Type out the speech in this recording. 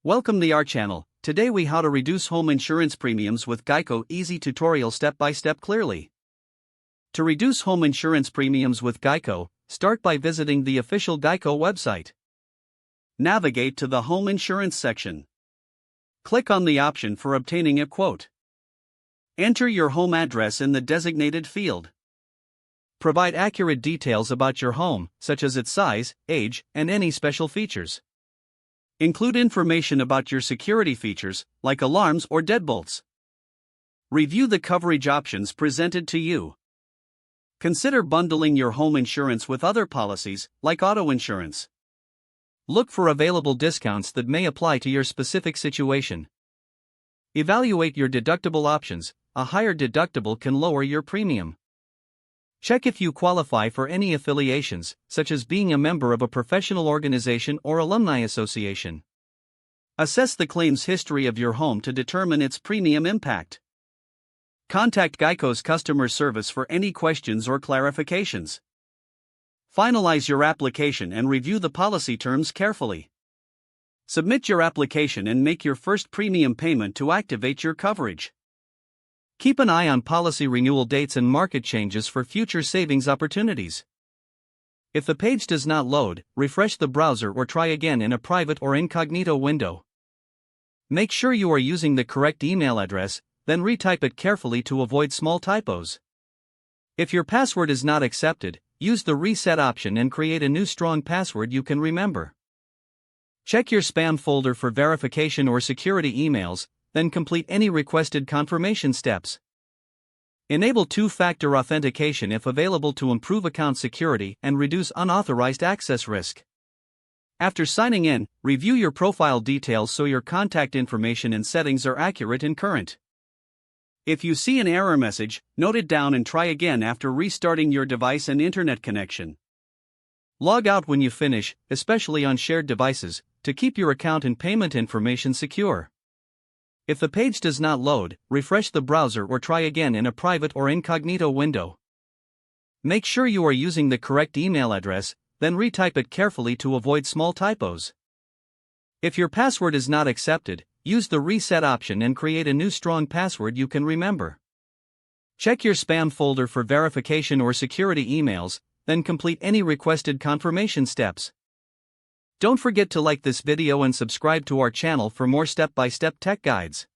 Welcome to our channel. Today we how to reduce home insurance premiums with Geico. Easy tutorial step by step clearly. To reduce home insurance premiums with Geico, start by visiting the official Geico website. Navigate to the home insurance section. Click on the option for obtaining a quote. Enter your home address in the designated field. Provide accurate details about your home, such as its size, age, and any special features. Include information about your security features, like alarms or deadbolts. Review the coverage options presented to you. Consider bundling your home insurance with other policies, like auto insurance. Look for available discounts that may apply to your specific situation. Evaluate your deductible options. A higher deductible can lower your premium. Check if you qualify for any affiliations, such as being a member of a professional organization or alumni association. Assess the claims history of your home to determine its premium impact. Contact Geico's customer service for any questions or clarifications. Finalize your application and review the policy terms carefully. Submit your application and make your first premium payment to activate your coverage. Keep an eye on policy renewal dates and market changes for future savings opportunities. If the page does not load, refresh the browser or try again in a private or incognito window. Make sure you are using the correct email address, then retype it carefully to avoid small typos. If your password is not accepted, use the reset option and create a new strong password you can remember. Check your spam folder for verification or security emails, then complete any requested confirmation steps. Enable two-factor authentication if available to improve account security and reduce unauthorized access risk. After signing in, review your profile details so your contact information and settings are accurate and current. If you see an error message, note it down and try again after restarting your device and internet connection. Log out when you finish, especially on shared devices, to keep your account and payment information secure. If the page does not load, refresh the browser or try again in a private or incognito window. Make sure you are using the correct email address, then retype it carefully to avoid small typos. If your password is not accepted, use the reset option and create a new strong password you can remember. Check your spam folder for verification or security emails, then complete any requested confirmation steps. Don't forget to like this video and subscribe to our channel for more step-by-step tech guides.